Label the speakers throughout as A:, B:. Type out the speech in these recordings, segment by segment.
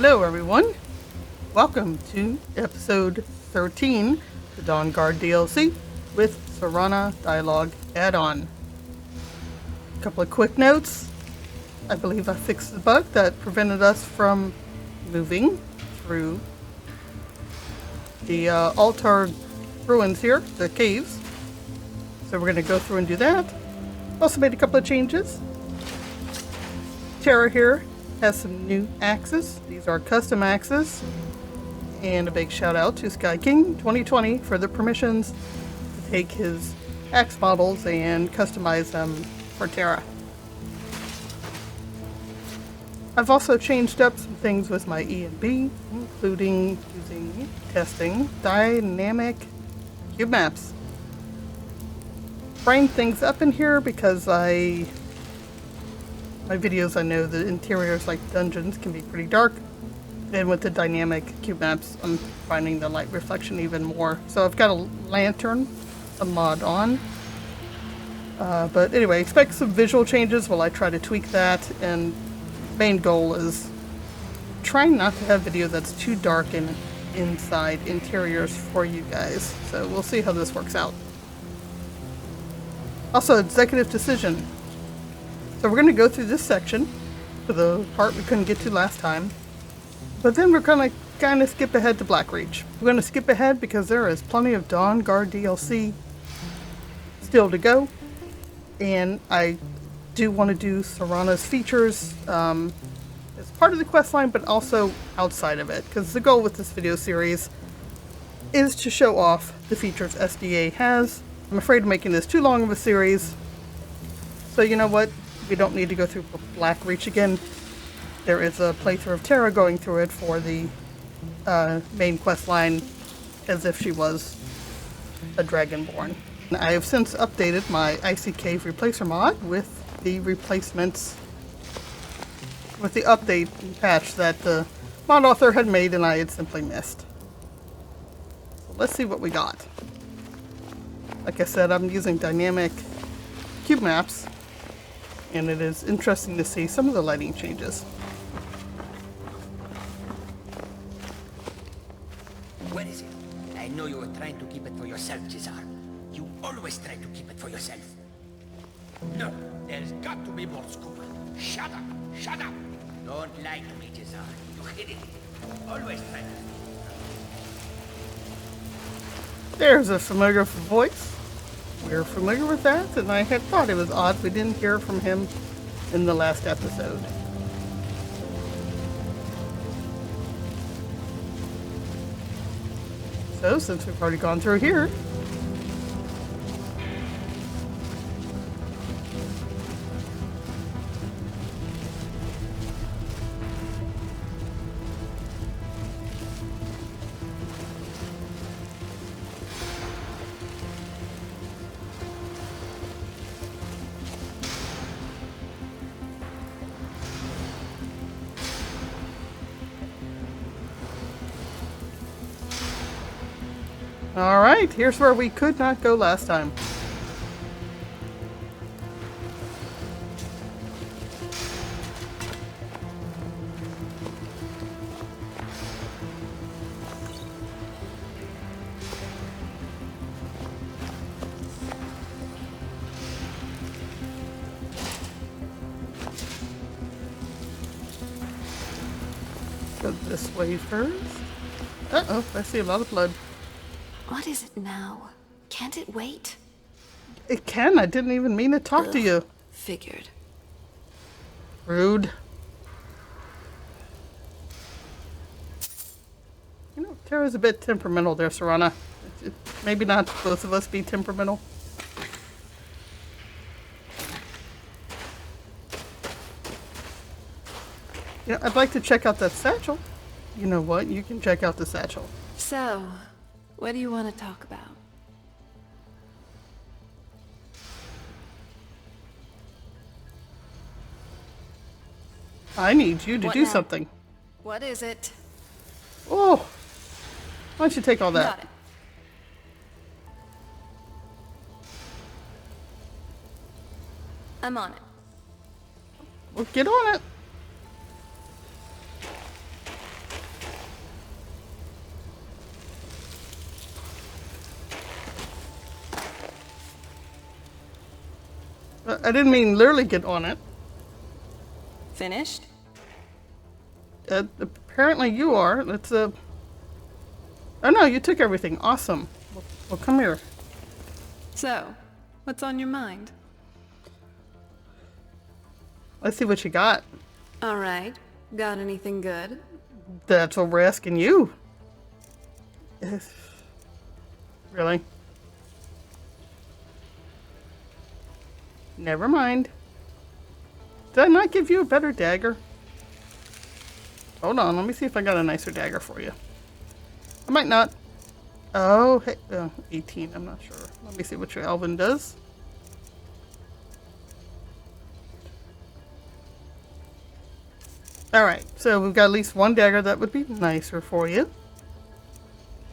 A: Hello everyone, welcome to episode 13, the Dawnguard DLC with Serana dialogue add-on. A couple of quick notes. I believe I fixed the bug that prevented us from moving through the altar ruins here, the caves. So we're going to go through and do that. Also made a couple of changes. Tara here has some new axes. These are custom axes. And a big shout out to Sky King 2020 for the permissions to take his axe models and customize them for Tara. I've also changed up some things with my E and B, including testing dynamic cube maps. Brighten things up in here because my videos, I know the interiors like dungeons can be pretty dark, and with the dynamic cube maps I'm finding the light reflection even more. So I've got a lantern, a mod on, but anyway, expect some visual changes while I try to tweak that, and main goal is trying not to have video that's too dark in inside interiors for you guys. So we'll see how this works out. Also, executive decision. So we're going to go through this section for the part we couldn't get to last time. But then we're going to kind of skip ahead to Blackreach. We're going to skip ahead because there is plenty of Dawnguard DLC still to go. And I do want to do Serana's features as part of the quest line, but also outside of it. Because the goal with this video series is to show off the features SDA has. I'm afraid of making this too long of a series. So you know what? We don't need to go through Blackreach again. There is a playthrough of Tara going through it for the main quest line as if she was a Dragonborn. I have since updated my Icy Cave Replacer mod with the replacements, with the update and patch that the mod author had made and I had simply missed. So let's see what we got. Like I said, I'm using dynamic cube maps, and it is interesting to see some of the lighting changes.
B: Where is it? I know you were trying to keep it for yourself, Cesar. You always try to keep it for yourself. No, there's got to be more scoop. Shut up! Shut up! Don't lie to me, Cesar. You hid it. Always try to.
A: There's a familiar voice. We're familiar with that, and I had thought it was odd we didn't hear from him in the last episode. So, since we've already gone through here, alright, here's where we could not go last time. Go this way first. Uh-oh, I see a lot of blood.
C: What is it now? Can't it wait?
A: It can. I didn't even mean to talk to you.
C: Figured.
A: Rude. You know, Tara's a bit temperamental there, Serana. Maybe not both of us be temperamental. You know, I'd like to check out that satchel. You know what? You can check out the satchel.
C: So, what do you want to talk about?
A: I need you to
C: What
A: do
C: now?
A: something.
C: What is it?
A: Oh, why don't you take all that?
C: Got it. I'm on it.
A: Well, get on it. I didn't mean literally get on it.
D: Finished?
A: Apparently you are. Let's, Oh no, you took everything. Awesome. Well, come here.
D: So, what's on your mind?
A: Let's see what you got.
D: Alright. Got anything good?
A: That's what we're asking you. Yes. Really? Never mind. Did I not give you a better dagger? Hold on, let me see if I got a nicer dagger for you. I might not. Oh, hey, 18, I'm not sure. Let me see what your elven does. Alright, so we've got at least one dagger that would be nicer for you.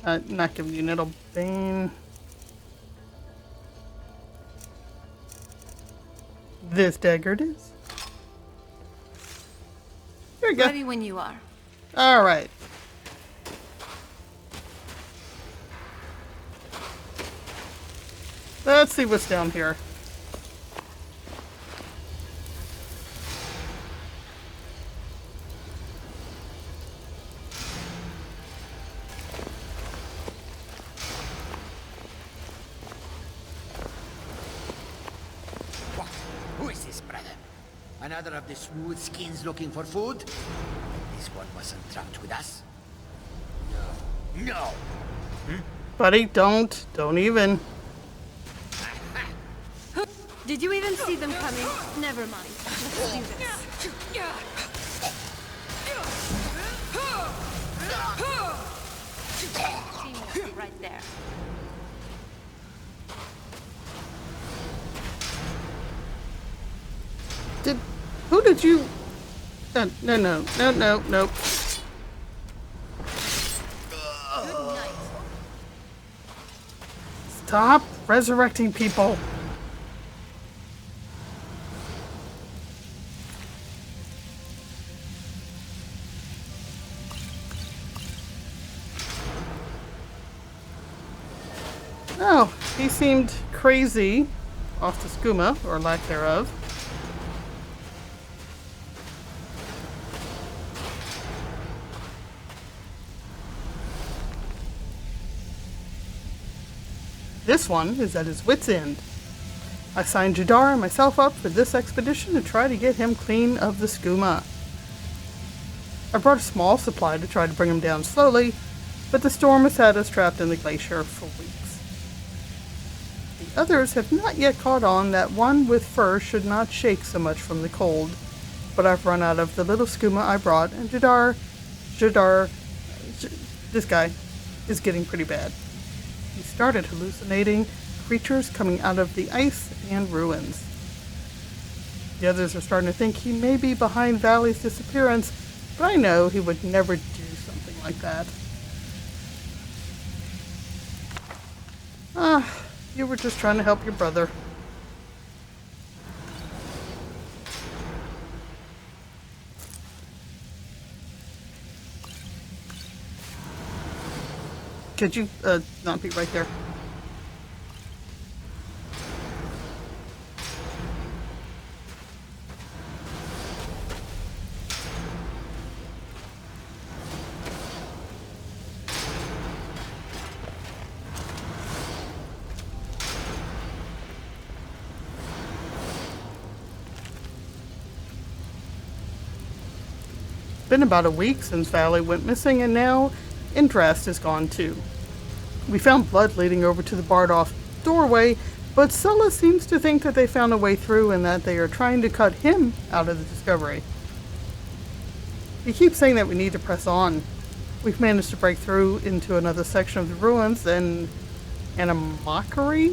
A: Not giving you Nettle Bane. This dagger it is. Here you go.
C: Ready when you are.
A: Alright. Let's see what's down here.
B: What? Who is this, brother? Another of the smooth skins looking for food? This one wasn't trapped with us? No. No!
A: Buddy, don't even.
C: Did you even see them coming? Never mind. Let's do this. Teamwork right there.
A: Who did you... No.
C: Good night.
A: Stop resurrecting people. Oh, he seemed crazy off the skooma, or lack thereof. This one is at his wit's end. I signed Jadar and myself up for this expedition to try to get him clean of the skooma. I brought a small supply to try to bring him down slowly, but the storm has had us trapped in the glacier for weeks. The others have not yet caught on that one with fur should not shake so much from the cold, but I've run out of the little skooma I brought, and this guy is getting pretty bad. He started hallucinating creatures coming out of the ice and ruins. The others are starting to think he may be behind Valley's disappearance, but I know he would never do something like that. You were just trying to help your brother. Could you, not be right there? Been about a week since Valley went missing, and now Indrast is gone too. We found blood leading over to the barred-off doorway, but Sulla seems to think that they found a way through and that they are trying to cut him out of the discovery. He keeps saying that we need to press on. We've managed to break through into another section of the ruins and a moncurlery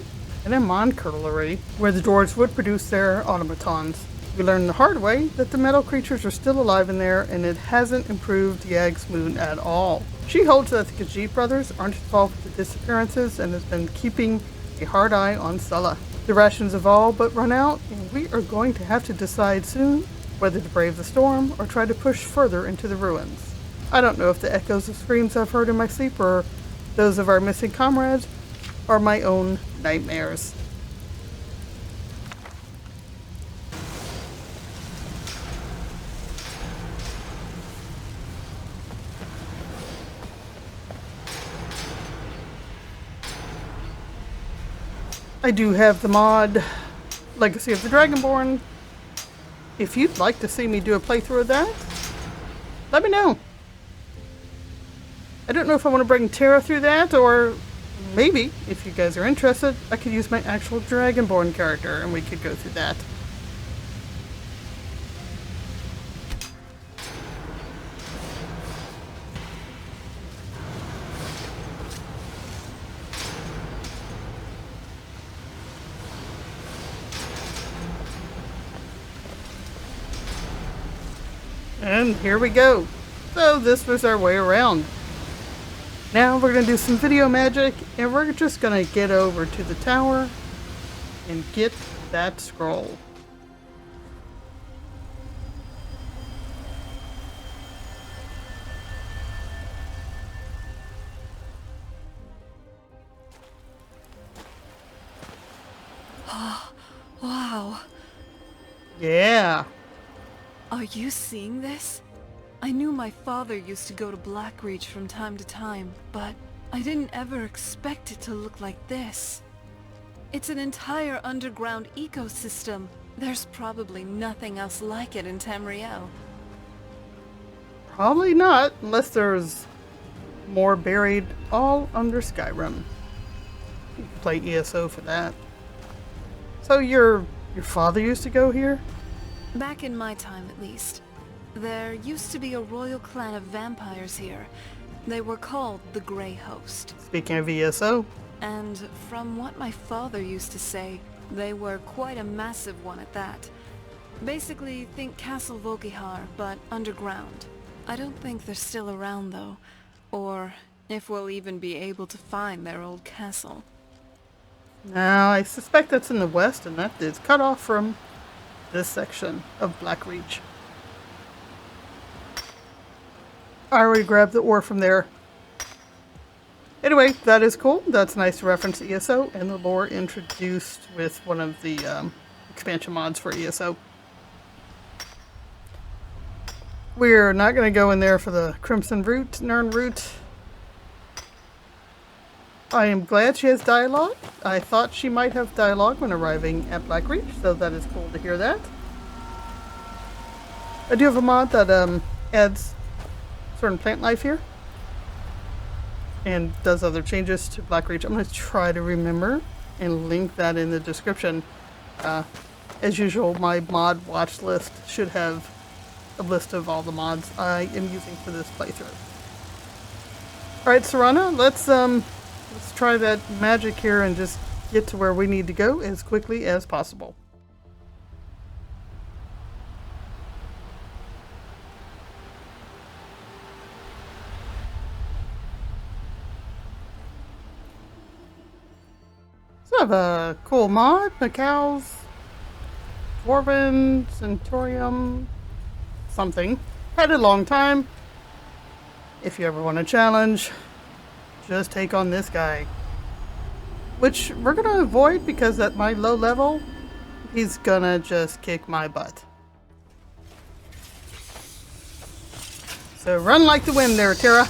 A: where the dwarves would produce their automatons. We learned the hard way that the metal creatures are still alive in there, and it hasn't improved Yag's mood at all. She holds that the Khajiit brothers aren't involved with the disappearances and has been keeping a hard eye on Sulla. The rations have all but run out, and we are going to have to decide soon whether to brave the storm or try to push further into the ruins. I don't know if the echoes of screams I've heard in my sleep are those of our missing comrades or my own nightmares. I do have the mod Legacy of the Dragonborn. If you'd like to see me do a playthrough of that, let me know. I don't know if I want to bring Tara through that, or maybe, if you guys are interested, I could use my actual Dragonborn character and we could go through that. And here we go. So this was our way around. Now we're going to do some video magic, and we're just going to get over to the tower and get that scroll.
D: Wow.
A: Yeah.
D: Are you seeing this? I knew my father used to go to Blackreach from time to time, but I didn't ever expect it to look like this. It's an entire underground ecosystem. There's probably nothing else like it in Tamriel.
A: Probably not, unless there's more buried all under Skyrim. You can play ESO for that. So your father used to go here?
D: Back in my time, at least. There used to be a royal clan of vampires here. They were called the Grey Host.
A: Speaking of ESO.
D: And from what my father used to say, they were quite a massive one at that. Basically, think Castle Volkihar, but underground. I don't think they're still around, though. Or if we'll even be able to find their old castle.
A: Now, I suspect that's in the west, and that is cut off from this section of Blackreach. I already grabbed the ore from there. Anyway, that is cool. That's nice to reference ESO and the lore introduced with one of the expansion mods for ESO. We're not going to go in there for the Crimson Root, Nern Root. I am glad she has dialogue. I thought she might have dialogue when arriving at Blackreach, so that is cool to hear that. I do have a mod that adds certain plant life here and does other changes to Blackreach. I'm going to try to remember and link that in the description. As usual, my mod watch list should have a list of all the mods I am using for this playthrough. Alright, Serana, let's try that magic here and just get to where we need to go as quickly as possible. So I have a cool mod, Mihail's Dwarven Centurium something. Had a long time. If you ever want a challenge, just take on this guy. Which we're gonna avoid because at my low level, he's gonna just kick my butt. So run like the wind there, Tara.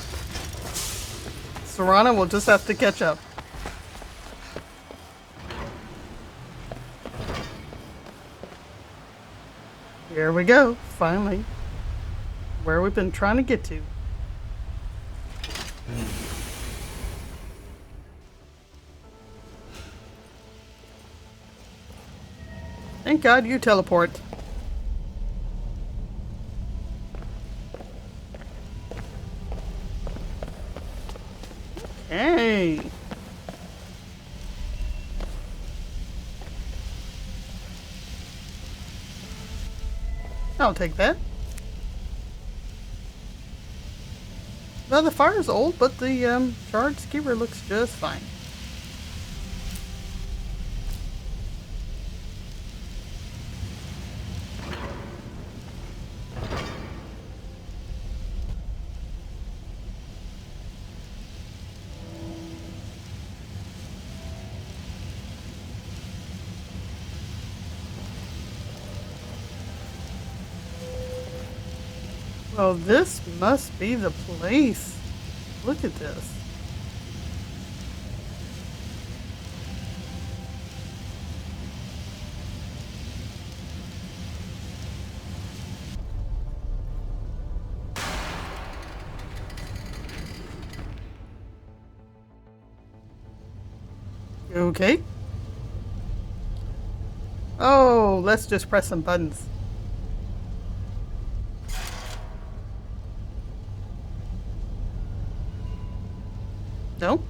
A: Serana will just have to catch up. Here we go, finally. Where we've been trying to get to. Thank God you teleport. Okay. I'll take that. Now the fire's old, but the charred skewer looks just fine. Well, this must be the place. Look at this. Okay. Oh, let's just press some buttons. No?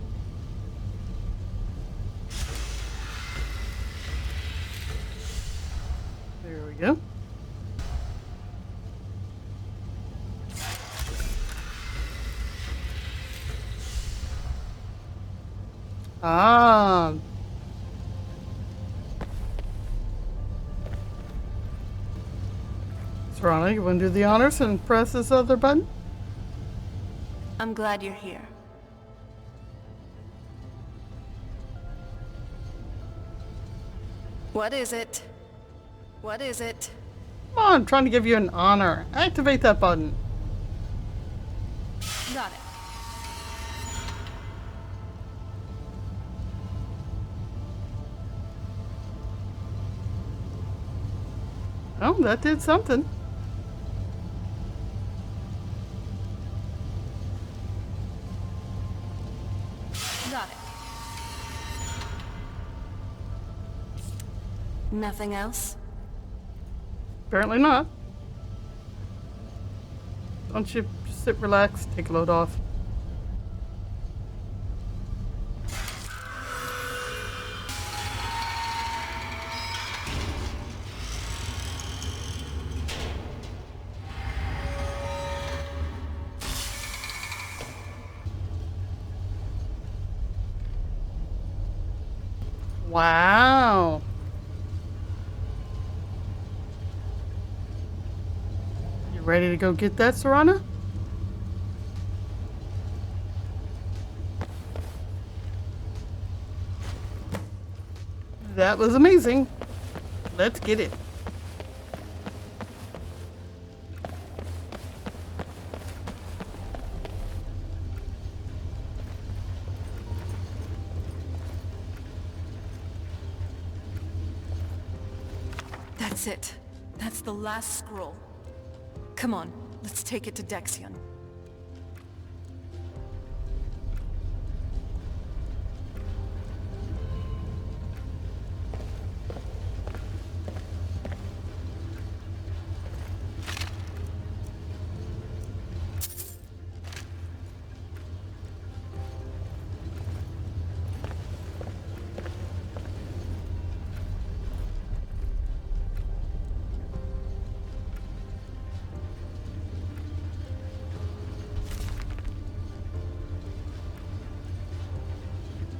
A: There we go. Ah. Serana, you want to do the honors and press this other button?
D: I'm glad you're here. What is it? What is it?
A: Come on, I'm trying to give you an honor. Activate that button.
D: Got it.
A: Oh, that did something.
D: Got it. Nothing else?
A: Apparently not. Don't you just sit, relax, take a load off? Wow. You ready to go get that, Serana? That was amazing. Let's get it.
D: That's it. That's the last scroll. Come on, let's take it to Dexion.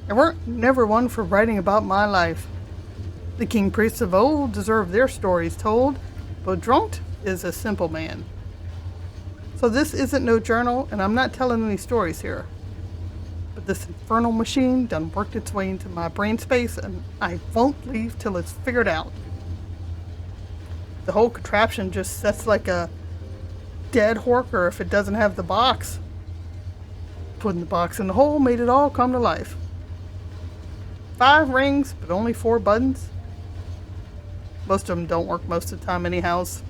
A: I weren't never one for writing about my life. The king priests of old deserve their stories told, but Dront is a simple man. So this isn't no journal, and I'm not telling any stories here. But this infernal machine done worked its way into my brain space, and I won't leave till it's figured out. The whole contraption just sets like a dead horker if it doesn't have the box. Putting the box in the hole made it all come to life. 5 rings, but only 4 buttons. Most of them don't work most of the time anyhows.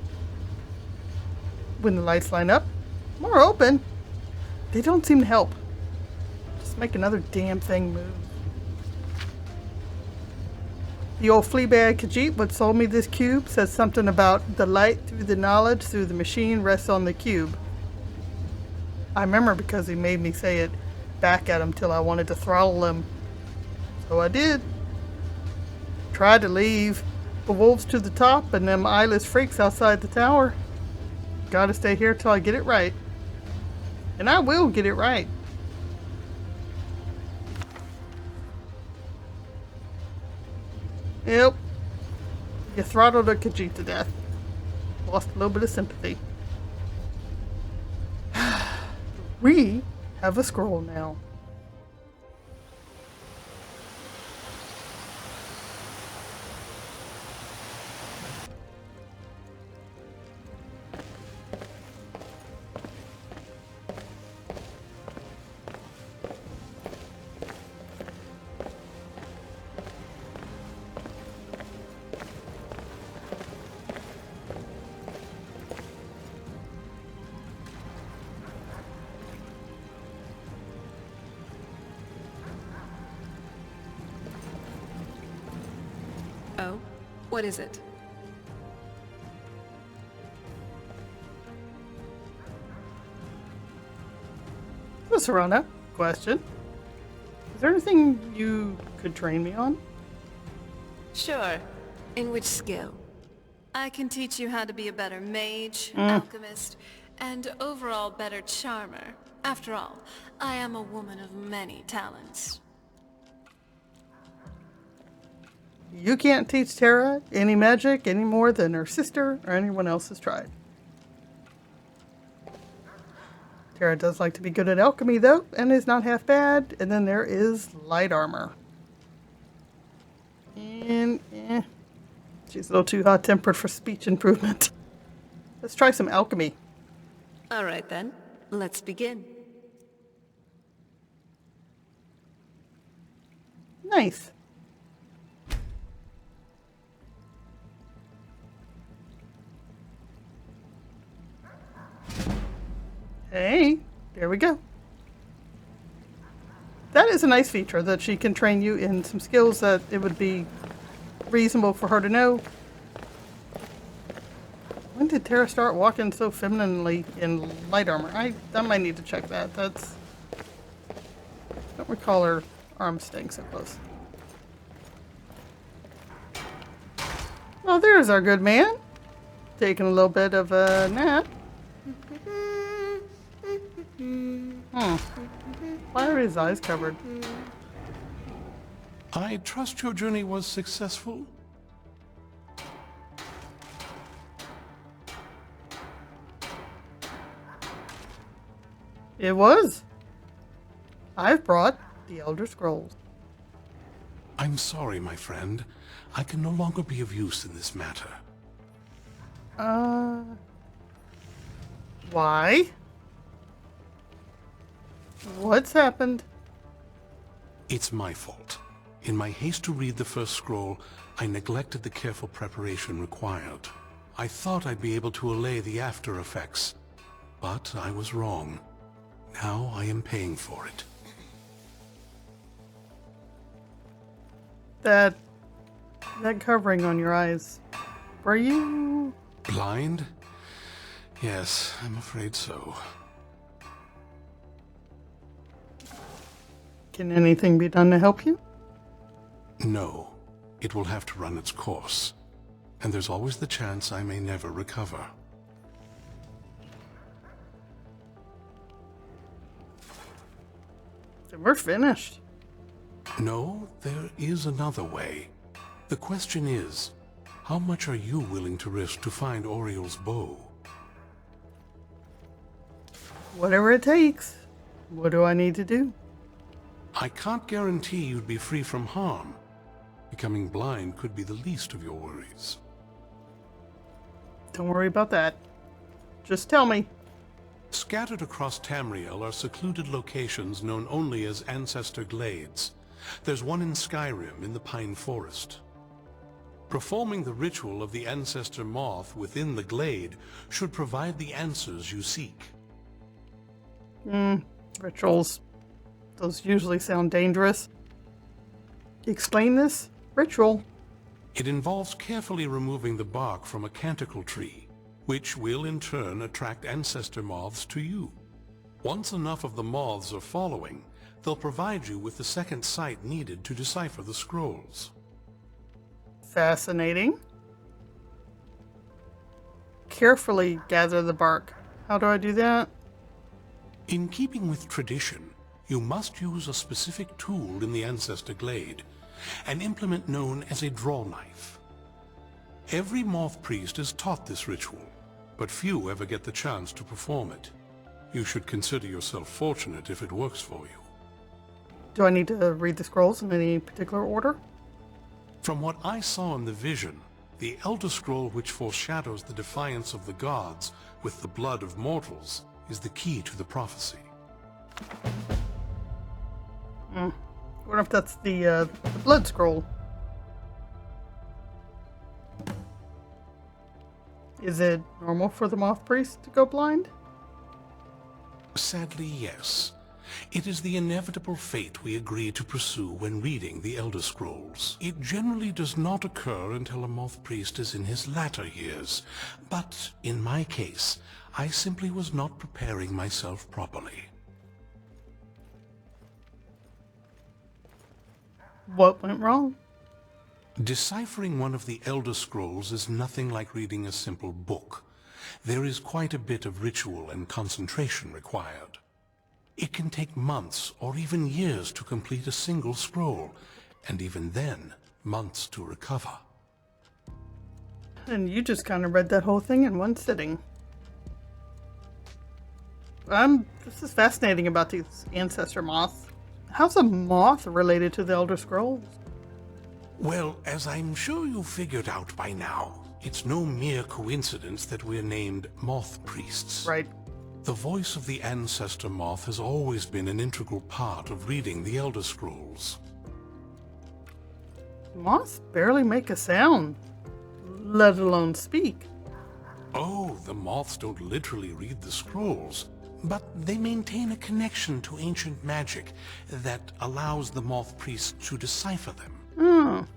A: When the lights line up, more open. They don't seem to help. Just make another damn thing move. The old fleabag Khajiit what sold me this cube says something about the light through the knowledge through the machine rests on the cube. I remember because he made me say it back at him till I wanted to throttle him. So I did. Tried to leave the wolves to the top and them eyeless freaks outside the tower. Gotta stay here till I get it right. And I will get it right. Yep. You throttled a Khajiit to death. Lost a little bit of sympathy. We have a scroll now.
D: Oh? What is it?
A: So, Serana, question. Is there anything you could train me on?
D: Sure. In which skill? I can teach you how to be a better mage, alchemist, and overall better charmer. After all, I am a woman of many talents.
A: You can't teach Tara any magic any more than her sister or anyone else has tried. Tara does like to be good at alchemy, though, and is not half bad. And then there is light armor. And, she's a little too hot-tempered for speech improvement. Let's try some alchemy.
D: All right then, let's begin.
A: Nice. Hey, there we go. That is a nice feature, that she can train you in some skills that it would be reasonable for her to know. When did Tara start walking so femininely in light armor? I might need to check that. I don't recall her arms staying so close. Well, there's our good man. Taking a little bit of a nap. Why are his eyes covered?
E: I trust your journey was successful?
A: It was. I've brought the Elder Scrolls.
E: I'm sorry, my friend. I can no longer be of use in this matter.
A: Why? What's happened?
E: It's my fault. In my haste to read the first scroll, I neglected the careful preparation required. I thought I'd be able to allay the after effects, but I was wrong. Now I am paying for it.
A: That covering on your eyes. Were you...
E: Blind? Yes, I'm afraid so.
A: Can anything be done to help you?
E: No. It will have to run its course. And there's always the chance I may never recover.
A: Then we're finished.
E: No, there is another way. The question is, how much are you willing to risk to find Oriel's bow?
A: Whatever it takes. What do I need to do?
E: I can't guarantee you'd be free from harm. Becoming blind could be the least of your worries.
A: Don't worry about that. Just tell me.
E: Scattered across Tamriel are secluded locations known only as Ancestor Glades. There's one in Skyrim in the Pine Forest. Performing the ritual of the Ancestor Moth within the glade should provide the answers you seek.
A: Rituals. Those usually sound dangerous. Explain this ritual.
E: It involves carefully removing the bark from a canticle tree, which will in turn attract ancestor moths to you. Once enough of the moths are following, they'll provide you with the second sight needed to decipher the scrolls.
A: Fascinating. Carefully gather the bark. How do I do that?
E: In keeping with tradition, you must use a specific tool in the Ancestor Glade, an implement known as a draw knife. Every moth priest is taught this ritual, but few ever get the chance to perform it. You should consider yourself fortunate if it works for you.
A: Do I need to read the scrolls in any particular order?
E: From what I saw in the vision, the Elder Scroll which foreshadows the defiance of the gods with the blood of mortals is the key to the prophecy.
A: I wonder if that's the blood scroll. Is it normal for the moth priest to go blind?
E: Sadly, yes. It is the inevitable fate we agree to pursue when reading the Elder Scrolls. It generally does not occur until a moth priest is in his latter years, but in my case, I simply was not preparing myself properly.
A: What went wrong?
E: Deciphering one of the Elder Scrolls is nothing like reading a simple book. There is quite a bit of ritual and concentration required. It can take months or even years to complete a single scroll, and even then, months to recover.
A: And you just kind of read that whole thing in one sitting. This is fascinating about these ancestor moths. How's a moth related to the Elder Scrolls?
E: Well, as I'm sure you've figured out by now, it's no mere coincidence that we're named moth priests.
A: Right.
E: The voice of the ancestor moth has always been an integral part of reading the Elder Scrolls.
A: Moths barely make a sound, let alone speak.
E: Oh, the moths don't literally read the scrolls, but they maintain a connection to ancient magic that allows the moth priests to decipher them.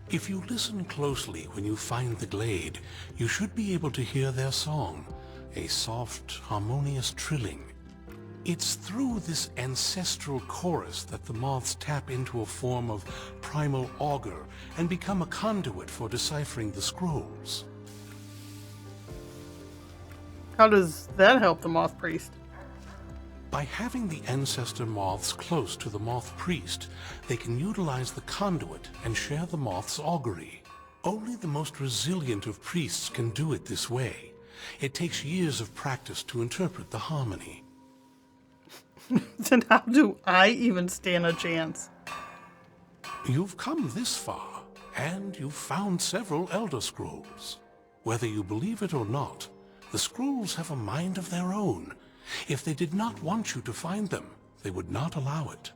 E: If you listen closely when you find the glade, you should be able to hear their song, a soft, harmonious trilling. It's through this ancestral chorus that the moths tap into a form of primal augur and become a conduit for deciphering the scrolls.
A: How does that help the moth priest?
E: By having the ancestor moths close to the moth priest, they can utilize the conduit and share the moth's augury. Only the most resilient of priests can do it this way. It takes years of practice to interpret the harmony.
A: Then how do I even stand a chance?
E: You've come this far, and you've found several Elder Scrolls. Whether you believe it or not, the scrolls have a mind of their own. If they did not want you to find them, they would not allow it.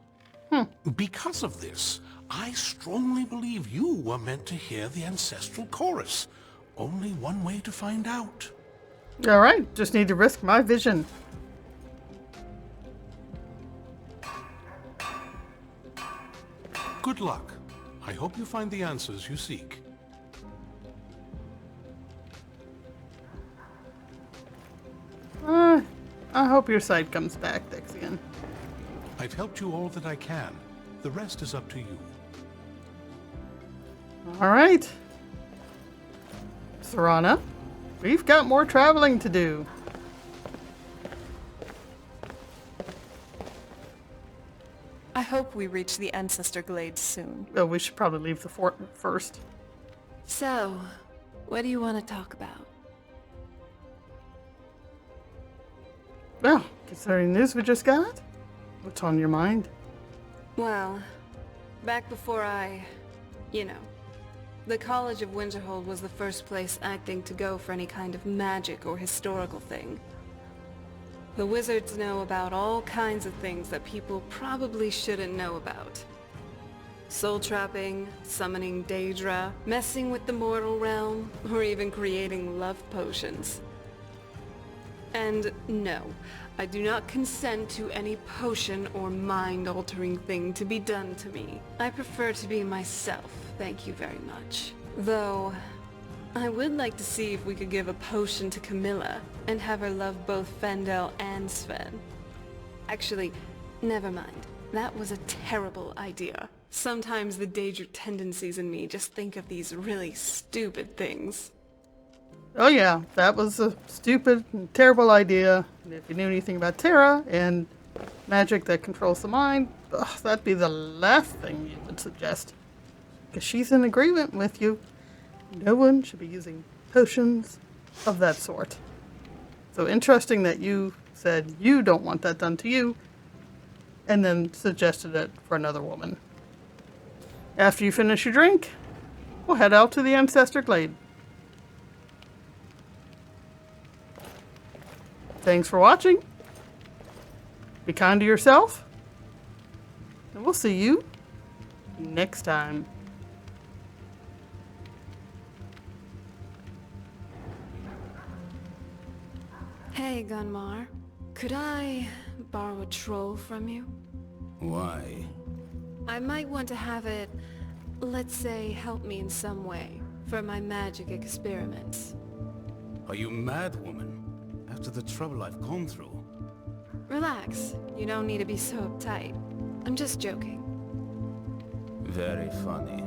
E: Because of this, I strongly believe you were meant to hear the ancestral chorus. Only one way to find out.
A: Alright, just need to risk my vision.
E: Good luck. I hope you find the answers you seek.
A: I hope your sight comes back, Dexian.
E: I've helped you all that I can. The rest is up to you.
A: Alright. Serana, we've got more traveling to do.
D: I hope we reach the Ancestor Glade soon.
A: Oh, we should probably leave the fort first.
D: So, what do you want to talk about?
A: Well, considering the news we just got, what's on your mind?
D: Well, back before the College of Winterhold was the first place I'd think to go for any kind of magic or historical thing. The wizards know about all kinds of things that people probably shouldn't know about. Soul trapping, summoning Daedra, messing with the mortal realm, or even creating love potions. And no, I do not consent to any potion or mind-altering thing to be done to me. I prefer to be myself, thank you very much. Though, I would like to see if we could give a potion to Camilla and have her love both Fendel and Sven. Actually, never mind. That was a terrible idea. Sometimes the Daedric tendencies in me just think of these really stupid things.
A: Oh yeah, that was a stupid and terrible idea. And if you knew anything about Terra and magic that controls the mind, that'd be the last thing you would suggest. Because she's in agreement with you. No one should be using potions of that sort. So interesting that you said you don't want that done to you, and then suggested it for another woman. After you finish your drink, we'll head out to the Ancestor Glade. Thanks for watching. Be kind to yourself. And we'll see you next time.
D: Hey, Gunmar. Could I borrow a troll from you?
F: Why?
D: I might want to have it, let's say, help me in some way for my magic experiments.
F: Are you mad, woman? After the trouble I've gone through.
D: Relax. You don't need to be so uptight. I'm just joking.
F: Very funny.